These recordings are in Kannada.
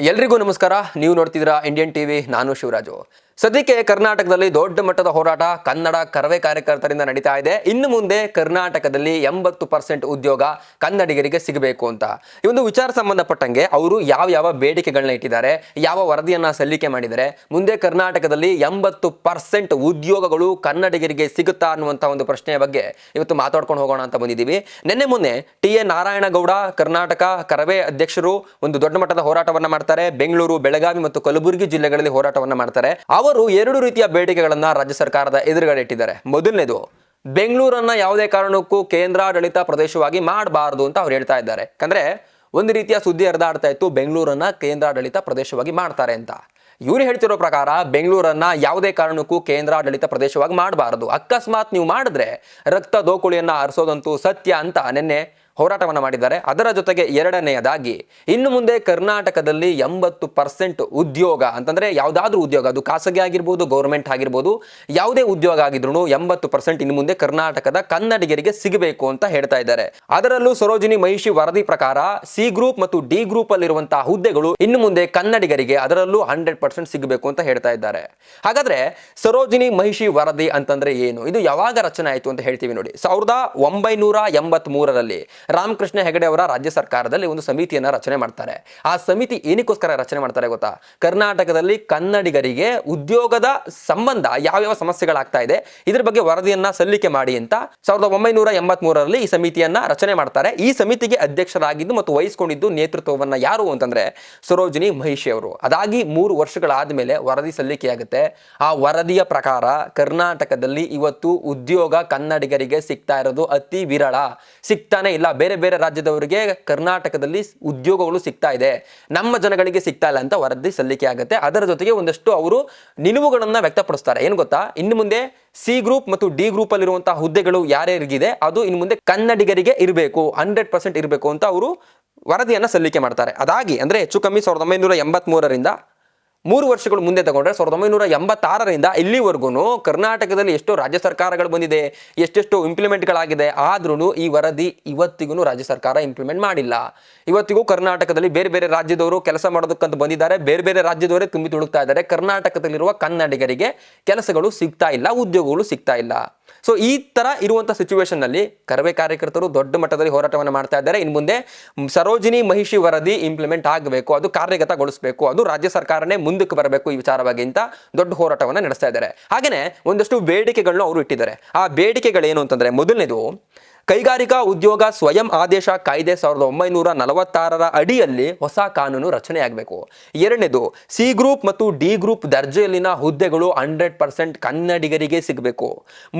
ಎಲ್ರಿಗೂ ನಮಸ್ಕಾರ. ನೀವು ನೋಡ್ತಿದ್ದೀರಾ ಇಂಡಿಯನ್ ಟಿವಿ. ನಾನು ಶಿವರಾಜು. ಸದ್ಯಕ್ಕೆ ಕರ್ನಾಟಕದಲ್ಲಿ ದೊಡ್ಡ ಮಟ್ಟದ ಹೋರಾಟ ಕನ್ನಡ ಕರವೇ ಕಾರ್ಯಕರ್ತರಿಂದ ನಡೀತಾ ಇದೆ. ಇನ್ನು ಮುಂದೆ ಕರ್ನಾಟಕದಲ್ಲಿ 80% ಉದ್ಯೋಗ ಕನ್ನಡಿಗರಿಗೆ ಸಿಗಬೇಕು ಅಂತ ಈ ಒಂದು ವಿಚಾರ ಸಂಬಂಧಪಟ್ಟಂಗೆ ಅವರು ಯಾವ ಬೇಡಿಕೆಗಳನ್ನ ಇಟ್ಟಿದ್ದಾರೆ, ಯಾವ ವರದಿಯನ್ನ ಸಲ್ಲಿಕೆ ಮಾಡಿದ್ದಾರೆ, ಮುಂದೆ ಕರ್ನಾಟಕದಲ್ಲಿ 80% ಉದ್ಯೋಗಗಳು ಕನ್ನಡಿಗರಿಗೆ ಸಿಗುತ್ತಾ ಅನ್ನುವಂಥ ಒಂದು ಪ್ರಶ್ನೆಯ ಬಗ್ಗೆ ಇವತ್ತು ಮಾತಾಡ್ಕೊಂಡು ಹೋಗೋಣ ಅಂತ ಬಂದಿದ್ದೀವಿ. ನಿನ್ನೆ ಮೊನ್ನೆ ಟಿ.ಎ. ನಾರಾಯಣಗೌಡ ಕರ್ನಾಟಕ ಕರವೇ ಅಧ್ಯಕ್ಷರು ಒಂದು ದೊಡ್ಡ ಮಟ್ಟದ ಹೋರಾಟವನ್ನ ಮಾಡ್ತಾರೆ. ಬೆಂಗಳೂರು, ಬೆಳಗಾವಿ ಮತ್ತು ಕಲಬುರಗಿ ಜಿಲ್ಲೆಗಳಲ್ಲಿ ಹೋರಾಟವನ್ನ ಮಾಡ್ತಾರೆ. ಅವರು ಎರಡು ರೀತಿಯ ಬೇಡಿಕೆಗಳನ್ನ ರಾಜ್ಯ ಸರ್ಕಾರದ ಎದುರುಗಡೆ ಇಟ್ಟಿದ್ದಾರೆ. ಮೊದಲನೇದು, ಬೆಂಗಳೂರನ್ನ ಯಾವುದೇ ಕಾರಣಕ್ಕೂ ಕೇಂದ್ರಾಡಳಿತ ಪ್ರದೇಶವಾಗಿ ಮಾಡಬಾರದು ಅಂತ ಅವ್ರು ಹೇಳ್ತಾ ಇದ್ದಾರೆ. ಯಾಕಂದ್ರೆ ಒಂದು ರೀತಿಯ ಸುದ್ದಿ ಹರಿದಾಡ್ತಾ ಇತ್ತು, ಬೆಂಗಳೂರನ್ನ ಕೇಂದ್ರಾಡಳಿತ ಪ್ರದೇಶವಾಗಿ ಮಾಡ್ತಾರೆ ಅಂತ. ಇವ್ರು ಹೇಳ್ತಿರೋ ಪ್ರಕಾರ ಬೆಂಗಳೂರನ್ನ ಯಾವುದೇ ಕಾರಣಕ್ಕೂ ಕೇಂದ್ರಾಡಳಿತ ಪ್ರದೇಶವಾಗಿ ಮಾಡಬಾರದು, ಅಕಸ್ಮಾತ್ ನೀವು ಮಾಡಿದ್ರೆ ರಕ್ತ ದೋಕುಳಿಯನ್ನ ಹರಿಸೋದಂತೂ ಸತ್ಯ ಅಂತ ನಿನ್ನೆ ಹೋರಾಟವನ್ನು ಮಾಡಿದ್ದಾರೆ. ಅದರ ಜೊತೆಗೆ ಎರಡನೆಯದಾಗಿ ಇನ್ನು ಮುಂದೆ ಕರ್ನಾಟಕದಲ್ಲಿ 80% ಉದ್ಯೋಗ ಅಂತಂದ್ರೆ ಯಾವುದಾದ್ರೂ ಉದ್ಯೋಗ, ಅದು ಖಾಸಗಿ ಆಗಿರ್ಬೋದು, ಗೌರ್ಮೆಂಟ್ ಆಗಿರ್ಬೋದು, ಯಾವುದೇ ಉದ್ಯೋಗ ಆಗಿದ್ರು 80% ಇನ್ನು ಮುಂದೆ ಕರ್ನಾಟಕದ ಕನ್ನಡಿಗರಿಗೆ ಸಿಗಬೇಕು ಅಂತ ಹೇಳ್ತಾ ಇದ್ದಾರೆ. ಅದರಲ್ಲೂ ಸರೋಜಿನಿ ಮಹಿಷಿ ವರದಿ ಪ್ರಕಾರ ಸಿ ಗ್ರೂಪ್ ಮತ್ತು ಡಿ ಗ್ರೂಪ್ ಅಲ್ಲಿರುವಂತಹ ಹುದ್ದೆಗಳು ಇನ್ನು ಮುಂದೆ ಕನ್ನಡಿಗರಿಗೆ ಅದರಲ್ಲೂ 100% ಸಿಗಬೇಕು ಅಂತ ಹೇಳ್ತಾ ಇದ್ದಾರೆ. ಹಾಗಾದ್ರೆ ಸರೋಜಿನಿ ಮಹಿಷಿ ವರದಿ ಅಂತಂದ್ರೆ ಏನು, ಇದು ಯಾವಾಗ ರಚನೆ ಆಯಿತು ಅಂತ ಹೇಳ್ತೀವಿ ನೋಡಿ. 1983ರಲ್ಲಿ ರಾಮಕೃಷ್ಣ ಹೆಗಡೆ ಅವರ ರಾಜ್ಯ ಸರ್ಕಾರದಲ್ಲಿ ಒಂದು ಸಮಿತಿಯನ್ನ ರಚನೆ ಮಾಡ್ತಾರೆ. ಆ ಸಮಿತಿ ಏನಕ್ಕೋಸ್ಕರ ರಚನೆ ಮಾಡ್ತಾರೆ ಗೊತ್ತಾ? ಕರ್ನಾಟಕದಲ್ಲಿ ಕನ್ನಡಿಗರಿಗೆ ಉದ್ಯೋಗದ ಸಂಬಂಧ ಯಾವ್ಯಾವ ಸಮಸ್ಯೆಗಳಾಗ್ತಾ ಇದೆ ಇದ್ರ ಬಗ್ಗೆ ವರದಿಯನ್ನ ಸಲ್ಲಿಕೆ ಮಾಡಿ ಅಂತ 1983ರಲ್ಲಿ ಈ ಸಮಿತಿಯನ್ನ ರಚನೆ ಮಾಡ್ತಾರೆ. ಈ ಸಮಿತಿಗೆ ಅಧ್ಯಕ್ಷರಾಗಿದ್ದು ಮತ್ತು ವಹಿಸಿಕೊಂಡಿದ್ದು ನೇತೃತ್ವವನ್ನ ಯಾರು ಅಂತಂದ್ರೆ ಸರೋಜಿನಿ ಮಹಿಷಿ ಅವರು. ಅದಾಗಿ 3 ವರ್ಷಗಳಾದ ಮೇಲೆ ವರದಿ ಸಲ್ಲಿಕೆಯಾಗುತ್ತೆ. ಆ ವರದಿಯ ಪ್ರಕಾರ ಕರ್ನಾಟಕದಲ್ಲಿ ಇವತ್ತು ಉದ್ಯೋಗ ಕನ್ನಡಿಗರಿಗೆ ಸಿಗ್ತಾ ಇರೋದು ಅತಿ ವಿರಳ, ಸಿಗ್ತಾನೆ ಇಲ್ಲ. ಬೇರೆ ಬೇರೆ ರಾಜ್ಯದವರಿಗೆ ಕರ್ನಾಟಕದಲ್ಲಿ ಉದ್ಯೋಗಗಳು ಸಿಗ್ತಾ ಇದೆ, ನಮ್ಮ ಜನಗಳಿಗೆ ಸಿಗ್ತಾ ಇಲ್ಲ ಅಂತ ವರದಿ ಸಲ್ಲಿಕೆ ಆಗುತ್ತೆ. ಅದರ ಜೊತೆಗೆ ಒಂದಷ್ಟು ಅವರು ನಿಲುವುಗಳನ್ನ ವ್ಯಕ್ತಪಡಿಸ್ತಾರೆ. ಏನು ಗೊತ್ತಾ, ಇನ್ನು ಮುಂದೆ ಸಿ ಗ್ರೂಪ್ ಮತ್ತು ಡಿ ಗ್ರೂಪ್ ಅಲ್ಲಿರುವಂತಹ ಹುದ್ದೆಗಳು ಯಾರ್ಯಾರಿಗಿದೆ ಅದು ಇನ್ನು ಮುಂದೆ ಕನ್ನಡಿಗರಿಗೆ ಇರಬೇಕು, 100% ಇರಬೇಕು ಅಂತ ಅವರು ವರದಿಯನ್ನ ಸಲ್ಲಿಕೆ ಮಾಡ್ತಾರೆ. ಅದಾಗಿ ಅಂದ್ರೆ ಹೆಚ್ಚು ಕಮ್ಮಿ 1983ರಿಂದ 3 ವರ್ಷಗಳು ಮುಂದೆ ತಗೊಂಡ್ರೆ 1986ರಿಂದ ಇಲ್ಲಿವರೆಗೂ ಕರ್ನಾಟಕದಲ್ಲಿ ಎಷ್ಟೋ ರಾಜ್ಯ ಸರ್ಕಾರಗಳು ಬಂದಿದೆ, ಎಷ್ಟೆಷ್ಟು ಇಂಪ್ಲಿಮೆಂಟ್ಗಳಾಗಿದೆ. ಆದ್ರೂ ಈ ವರದಿ ಇವತ್ತಿಗೂ ರಾಜ್ಯ ಸರ್ಕಾರ ಇಂಪ್ಲಿಮೆಂಟ್ ಮಾಡಿಲ್ಲ. ಇವತ್ತಿಗೂ ಕರ್ನಾಟಕದಲ್ಲಿ ಬೇರೆ ಬೇರೆ ರಾಜ್ಯದವರು ಕೆಲಸ ಮಾಡೋದಕ್ಕಂತ ಬಂದಿದ್ದಾರೆ, ಬೇರೆ ಬೇರೆ ರಾಜ್ಯದವರೇ ತುಂಬಿ ತುಳುಕ್ತಾ ಇದ್ದಾರೆ. ಕರ್ನಾಟಕದಲ್ಲಿರುವ ಕನ್ನಡಿಗರಿಗೆ ಕೆಲಸಗಳು ಸಿಗ್ತಾ ಇಲ್ಲ, ಉದ್ಯೋಗಗಳು ಸಿಗ್ತಾ ಇಲ್ಲ. ಸೊ ಈ ತರ ಇರುವಂತಹ ಸಿಚುವೇಶನ್ ನಲ್ಲಿ ಕರವೇ ಕಾರ್ಯಕರ್ತರು ದೊಡ್ಡ ಮಟ್ಟದಲ್ಲಿ ಹೋರಾಟವನ್ನು ಮಾಡ್ತಾ ಇದ್ದಾರೆ. ಇನ್ನು ಮುಂದೆ ಸರೋಜಿನಿ ಮಹಿಷಿ ವರದಿ ಇಂಪ್ಲಿಮೆಂಟ್ ಆಗಬೇಕು, ಅದು ಕಾರ್ಯಗತಗೊಳಿಸಬೇಕು, ಅದು ರಾಜ್ಯ ಸರ್ಕಾರನೇ ಮುಂದಕ್ಕೆ ಬರಬೇಕು ಈ ವಿಚಾರವಾಗಿ ಅಂತ ದೊಡ್ಡ ಹೋರಾಟವನ್ನು ನಡೆಸ್ತಾ ಇದ್ದಾರೆ. ಹಾಗೇನೆ ಒಂದಷ್ಟು ಬೇಡಿಕೆಗಳನ್ನು ಅವರು ಇಟ್ಟಿದ್ದಾರೆ. ಆ ಬೇಡಿಕೆಗಳೇನು ಅಂತಂದ್ರೆ, ಮೊದಲನೇದು ಕೈಗಾರಿಕಾ ಉದ್ಯೋಗ ಸ್ವಯಂ ಆದೇಶ ಕಾಯ್ದೆ 1946ರ ಅಡಿಯಲ್ಲಿ ಹೊಸ ಕಾನೂನು ರಚನೆಯಾಗಬೇಕು. ಎರಡನೇದು ಸಿ ಗ್ರೂಪ್ ಮತ್ತು ಡಿ ಗ್ರೂಪ್ ದರ್ಜೆಯಲ್ಲಿನ ಹುದ್ದೆಗಳು 100% ಕನ್ನಡಿಗರಿಗೆ ಸಿಗಬೇಕು.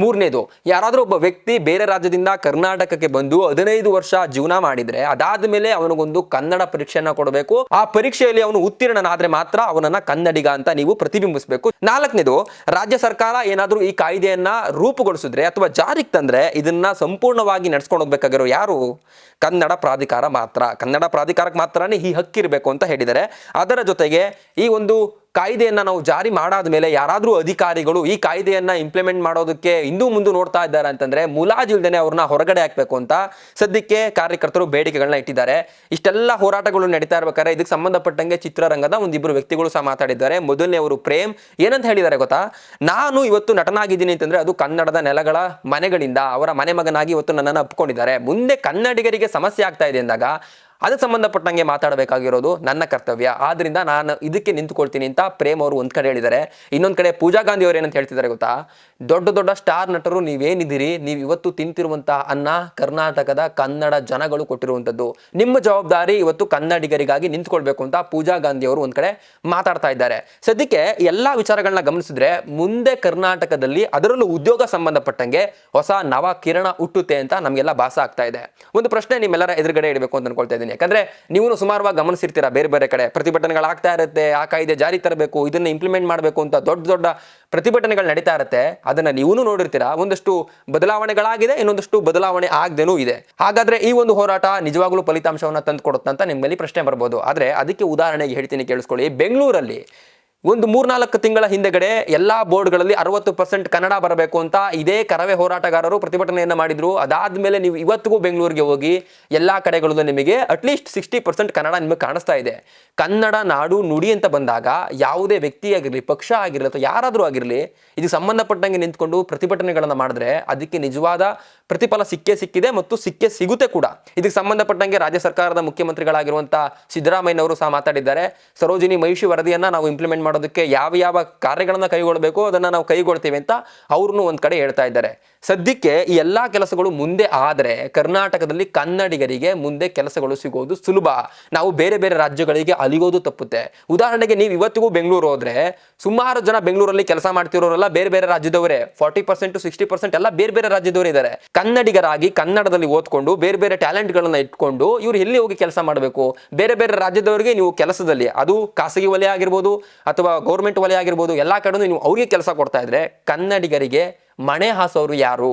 ಮೂರನೇದು, ಯಾರಾದರೂ ಒಬ್ಬ ವ್ಯಕ್ತಿ ಬೇರೆ ರಾಜ್ಯದಿಂದ ಕರ್ನಾಟಕಕ್ಕೆ ಬಂದು 15 ವರ್ಷ ಜೀವನ ಮಾಡಿದ್ರೆ ಅದಾದ ಮೇಲೆ ಅವನಿಗೊಂದು ಕನ್ನಡ ಪರೀಕ್ಷೆಯನ್ನ ಕೊಡಬೇಕು. ಆ ಪರೀಕ್ಷೆಯಲ್ಲಿ ಅವನು ಉತ್ತೀರ್ಣನಾದ್ರೆ ಮಾತ್ರ ಅವನನ್ನ ಕನ್ನಡಿಗ ಅಂತ ನೀವು ಪ್ರತಿಬಿಂಬಿಸಬೇಕು. ನಾಲ್ಕನೇದು, ರಾಜ್ಯ ಸರ್ಕಾರ ಏನಾದರೂ ಈ ಕಾಯ್ದೆಯನ್ನ ರೂಪುಗೊಳಿಸಿದ್ರೆ ಅಥವಾ ಜಾರಿಗೆ ತಂದ್ರೆ ಇದನ್ನ ಸಂಪೂರ್ಣವಾಗಿ ನಡೆಸ್ಕೊಂಡು ಹೋಗ್ಬೇಕಾಗಿರೋ ಯಾರು? ಕನ್ನಡ ಪ್ರಾಧಿಕಾರ ಮಾತ್ರ. ಕನ್ನಡ ಪ್ರಾಧಿಕಾರಕ್ಕೆ ಮಾತ್ರನೇ ಈ ಹಕ್ಕಿರಬೇಕು ಅಂತ ಹೇಳಿದ್ದಾರೆ. ಅದರ ಜೊತೆಗೆ ಈ ಒಂದು ಕಾಯ್ದೆಯನ್ನ ನಾವು ಜಾರಿ ಮಾಡಾದ ಮೇಲೆ ಯಾರಾದ್ರೂ ಅಧಿಕಾರಿಗಳು ಈ ಕಾಯ್ದೆಯನ್ನ ಇಂಪ್ಲಿಮೆಂಟ್ ಮಾಡೋದಕ್ಕೆ ಇಂದು ಮುಂದೆ ನೋಡ್ತಾ ಇದ್ದಾರೆ ಅಂತಂದ್ರೆ ಮುಲಾಜಿಲ್ದೇನೆ ಅವ್ರನ್ನ ಹೊರಗಡೆ ಹಾಕ್ಬೇಕು ಅಂತ ಸದ್ಯಕ್ಕೆ ಕಾರ್ಯಕರ್ತರು ಬೇಡಿಕೆಗಳನ್ನ ಇಟ್ಟಿದ್ದಾರೆ. ಇಷ್ಟೆಲ್ಲ ಹೋರಾಟಗಳು ನಡೀತಾ ಇರ್ಬೇಕಾದ್ರೆ ಇದಕ್ಕೆ ಸಂಬಂಧಪಟ್ಟಂಗೆ ಚಿತ್ರರಂಗದ ಒಂದಿಬ್ರು ವ್ಯಕ್ತಿಗಳು ಸಹ ಮಾತಾಡಿದ್ದಾರೆ. ಮೊದಲನೇ ಅವರು ಪ್ರೇಮ್ ಏನಂತ ಹೇಳಿದ್ದಾರೆ ಗೊತ್ತಾ? ನಾನು ಇವತ್ತು ನಟನಾಗಿದ್ದೀನಿ ಅಂತಂದ್ರೆ ಅದು ಕನ್ನಡದ ನೆಲಗಳ ಮನೆಗಳಿಂದ ಅವರ ಮನೆ ಮಗನಾಗಿ ಇವತ್ತು ನನ್ನನ್ನು ಅಪ್ಕೊಂಡಿದ್ದಾರೆ. ಮುಂದೆ ಕನ್ನಡಿಗರಿಗೆ ಸಮಸ್ಯೆ ಆಗ್ತಾ ಇದೆ ಅಂದಾಗ ಅದಕ್ಕೆ ಸಂಬಂಧಪಟ್ಟಂಗೆ ಮಾತಾಡಬೇಕಾಗಿರೋದು ನನ್ನ ಕರ್ತವ್ಯ, ಆದ್ರಿಂದ ನಾನು ಇದಕ್ಕೆ ನಿಂತುಕೊಳ್ತೀನಿ ಅಂತ ಪ್ರೇಮ್ ಅವರು ಒಂದ್ ಕಡೆ ಹೇಳಿದ್ದಾರೆ. ಇನ್ನೊಂದ್ ಕಡೆ ಪೂಜಾ ಗಾಂಧಿ ಅವರು ಏನಂತ ಹೇಳ್ತಿದ್ದಾರೆ ಗೊತ್ತಾ? ದೊಡ್ಡ ದೊಡ್ಡ ಸ್ಟಾರ್ ನಟರು ನೀವೇನಿದ್ದೀರಿ, ನೀವು ಇವತ್ತು ತಿಂತಿರುವಂತಹ ಅನ್ನ ಕರ್ನಾಟಕದ ಕನ್ನಡ ಜನಗಳು ಕೊಟ್ಟಿರುವಂತದ್ದು, ನಿಮ್ಮ ಜವಾಬ್ದಾರಿ ಇವತ್ತು ಕನ್ನಡಿಗರಿಗಾಗಿ ನಿಂತ್ಕೊಳ್ಬೇಕು ಅಂತ ಪೂಜಾ ಗಾಂಧಿ ಅವರು ಒಂದ್ ಕಡೆ ಮಾತಾಡ್ತಾ ಇದ್ದಾರೆ. ಸದ್ಯಕ್ಕೆ ಎಲ್ಲಾ ವಿಚಾರಗಳನ್ನ ಗಮನಿಸಿದ್ರೆ ಮುಂದೆ ಕರ್ನಾಟಕದಲ್ಲಿ ಅದರಲ್ಲೂ ಉದ್ಯೋಗ ಸಂಬಂಧಪಟ್ಟಂಗೆ ಹೊಸ ನವ ಕಿರಣ ಹುಟ್ಟುತ್ತೆ ಅಂತ ನಮ್ಗೆಲ್ಲ ಭಾಸ ಆಗ್ತಾ ಇದೆ. ಒಂದು ಪ್ರಶ್ನೆ ನಿಮ್ಮೆಲ್ಲರ ಎದುರುಗಡೆ ಇಡಬೇಕು ಅಂತ ಅನ್ಕೊಳ್ತಾ ಇದ್ದೀನಿ. ಯಾಕಂದ್ರೆ ನೀವು ಸುಮಾರವಾಗಿ ಗಮನಿಸಿರ್ತೀರಾ, ಬೇರೆ ಬೇರೆ ಕಡೆ ಪ್ರತಿಭಟನೆಗಳಾಗ್ತಾ ಇರುತ್ತೆ, ಆ ಕಾಯ್ದೆ ಜಾರಿ ತರಬೇಕು, ಇದನ್ನ ಇಂಪ್ಲಿಮೆಂಟ್ ಮಾಡಬೇಕು ಅಂತ ದೊಡ್ಡ ದೊಡ್ಡ ಪ್ರತಿಭಟನೆಗಳು ನಡೀತಾ ಇರುತ್ತೆ. ಅದನ್ನ ನೀವು ನೋಡಿರ್ತೀರಾ. ಒಂದಷ್ಟು ಬದಲಾವಣೆಗಳಾಗಿದೆ, ಇನ್ನೊಂದಷ್ಟು ಬದಲಾವಣೆ ಆಗದೇನೂ ಇದೆ. ಹಾಗಾದ್ರೆ ಈ ಒಂದು ಹೋರಾಟ ನಿಜವಾಗ್ಲೂ ಫಲಿತಾಂಶವನ್ನ ತಂದು ಕೊಡುತ್ತಂತ ನಿಮ್ಮಲ್ಲಿ ಪ್ರಶ್ನೆ ಬರ್ಬೋದು. ಆದ್ರೆ ಅದಕ್ಕೆ ಉದಾಹರಣೆಗೆ ಹೇಳ್ತೀನಿ, ಕೇಳಿಸ್ಕೊಳ್ಳಿ. ಬೆಂಗಳೂರಲ್ಲಿ ಒಂದು 3-4 ತಿಂಗಳ ಹಿಂದೆಗಡೆ ಎಲ್ಲಾ ಬೋರ್ಡ್ಗಳಲ್ಲಿ 60% ಕನ್ನಡ ಬರಬೇಕು ಅಂತ ಇದೇ ಕರವೇ ಹೋರಾಟಗಾರರು ಪ್ರತಿಭಟನೆಯನ್ನ ಮಾಡಿದ್ರು. ಅದಾದ್ಮೇಲೆ ನೀವು ಇವತ್ತಿಗೂ ಬೆಂಗಳೂರಿಗೆ ಹೋಗಿ ಎಲ್ಲಾ ಕಡೆಗಳಲ್ಲೂ ನಿಮಗೆ ಅಟ್ಲೀಸ್ಟ್ 60% ಕನ್ನಡ ನಿಮಗೆ ಕಾಣಿಸ್ತಾ ಇದೆ. ಕನ್ನಡ ನಾಡು ನುಡಿ ಅಂತ ಬಂದಾಗ ಯಾವುದೇ ವ್ಯಕ್ತಿ ಆಗಿರಲಿ, ಪಕ್ಷ ಆಗಿರಲಿ ಅಥವಾ ಯಾರಾದರೂ ಆಗಿರಲಿ, ಇದಕ್ಕೆ ಸಂಬಂಧಪಟ್ಟಂಗೆ ನಿಂತ್ಕೊಂಡು ಪ್ರತಿಭಟನೆಗಳನ್ನ ಮಾಡಿದ್ರೆ ಅದಕ್ಕೆ ನಿಜವಾದ ಪ್ರತಿಫಲ ಸಿಕ್ಕಿದೆ ಮತ್ತು ಸಿಗುತ್ತೆ ಕೂಡ. ಇದಕ್ಕೆ ಸಂಬಂಧಪಟ್ಟಂಗೆ ರಾಜ್ಯ ಸರ್ಕಾರದ ಮುಖ್ಯಮಂತ್ರಿಗಳಾಗಿರುವಂತಹ ಸಿದ್ದರಾಮಯ್ಯನವರು ಸಹ ಮಾತಾಡಿದ್ದಾರೆ. ಸರೋಜಿನಿ ಮಹಿಷಿ ವರದಿಯನ್ನ ನಾವು ಇಂಪ್ಲಿಮೆಂಟ್ ಮಾಡೋದಕ್ಕೆ ಯಾವ ಕಾರ್ಯಗಳನ್ನ ಕೈಗೊಳ್ಳಬೇಕು ಅದನ್ನ ನಾವು ಕೈಗೊಳ್ತೀವಿ ಅಂತ ಅವ್ರನ್ನು ಒಂದ್ ಕಡೆ ಹೇಳ್ತಾ ಇದ್ದಾರೆ. ಸದ್ಯಕ್ಕೆ ಈ ಎಲ್ಲಾ ಕೆಲಸಗಳು ಮುಂದೆ ಆದ್ರೆ ಕರ್ನಾಟಕದಲ್ಲಿ ಕನ್ನಡಿಗರಿಗೆ ಮುಂದೆ ಕೆಲಸಗಳು ಸಿಗೋದು ಸುಲಭ. ನಾವು ಬೇರೆ ಬೇರೆ ರಾಜ್ಯಗಳಿಗೆ ಅಲಿಗೋದು ತಪ್ಪುತ್ತೆ. ಉದಾಹರಣೆಗೆ ನೀವು ಇವತ್ತಿಗೂ ಬೆಂಗಳೂರು ಹೋದ್ರೆ ಸುಮಾರು ಜನ ಬೆಂಗಳೂರಲ್ಲಿ ಕೆಲಸ ಮಾಡ್ತಿರೋರೆಲ್ಲ ಬೇರೆ ಬೇರೆ ರಾಜ್ಯದವರೇ. 40% 60% ಎಲ್ಲ ಬೇರೆ ಬೇರೆ ರಾಜ್ಯದವರೇ ಇದ್ದಾರೆ. ಕನ್ನಡಿಗರಾಗಿ ಕನ್ನಡದಲ್ಲಿ ಓದ್ಕೊಂಡು ಬೇರೆ ಬೇರೆ ಟ್ಯಾಲೆಂಟ್ ಗಳನ್ನ ಇಟ್ಕೊಂಡು ಇವ್ರು ಎಲ್ಲಿ ಹೋಗಿ ಕೆಲಸ ಮಾಡಬೇಕು? ಬೇರೆ ಬೇರೆ ರಾಜ್ಯದವರಿಗೆ ನೀವು ಕೆಲಸದಲ್ಲಿ, ಅದು ಖಾಸಗಿ ವಲಯ ಆಗಿರ್ಬೋದು ಅಥವಾ ಗೌರ್ಮೆಂಟ್ ವಲಯ ಆಗಿರ್ಬೋದು, ಎಲ್ಲಾ ಕಡೆ ನೀವು ಅವ್ರಿಗೆ ಕೆಲಸ ಕೊಡ್ತಾ ಇದ್ರೆ ಕನ್ನಡಿಗರಿಗೆ ಮನೆ ಹಾಸೋರು ಯಾರು?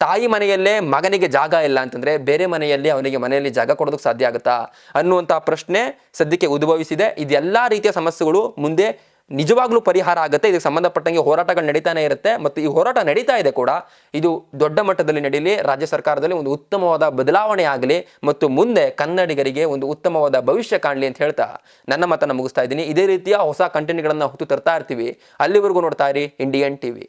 ತಾಯಿ ಮನೆಯಲ್ಲೇ ಮಗನಿಗೆ ಜಾಗ ಇಲ್ಲ ಅಂತಂದ್ರೆ ಬೇರೆ ಮನೆಯಲ್ಲಿ ಅವನಿಗೆ ಮನೆಯಲ್ಲಿ ಜಾಗ ಕೊಡೋದಕ್ಕೆ ಸಾಧ್ಯ ಆಗುತ್ತಾ ಅನ್ನುವಂಥ ಪ್ರಶ್ನೆ ಸದ್ಯಕ್ಕೆ ಉದ್ಭವಿಸಿದೆ. ಇದೆಲ್ಲಾ ರೀತಿಯ ಸಮಸ್ಯೆಗಳು ಮುಂದೆ ನಿಜವಾಗ್ಲೂ ಪರಿಹಾರ ಆಗುತ್ತೆ. ಇದಕ್ಕೆ ಸಂಬಂಧಪಟ್ಟಂಗೆ ಹೋರಾಟಗಳು ನಡೀತಾನೆ ಇರುತ್ತೆ ಮತ್ತು ಈ ಹೋರಾಟ ನಡೀತಾ ಇದೆ ಕೂಡ. ಇದು ದೊಡ್ಡ ಮಟ್ಟದಲ್ಲಿ ನಡೀಲಿ, ರಾಜ್ಯ ಸರ್ಕಾರದಲ್ಲಿ ಒಂದು ಉತ್ತಮವಾದ ಬದಲಾವಣೆ ಆಗಲಿ ಮತ್ತು ಮುಂದೆ ಕನ್ನಡಿಗರಿಗೆ ಒಂದು ಉತ್ತಮವಾದ ಭವಿಷ್ಯ ಕಾಣಲಿ ಅಂತ ಹೇಳ್ತಾ ನನ್ನ ಮಾತನ್ನ ಮುಗಿಸ್ತಾ ಇದ್ದೀನಿ. ಇದೇ ರೀತಿಯ ಹೊಸ ಕಂಟೆಂಟ್ಗಳನ್ನ ಹೊತ್ತು ತರ್ತಾ ಇರ್ತೀವಿ. ಅಲ್ಲಿವರೆಗೂ ನೋಡ್ತಾ ಇರಿ ಇಂಡಿಯನ್ ಟಿವಿ.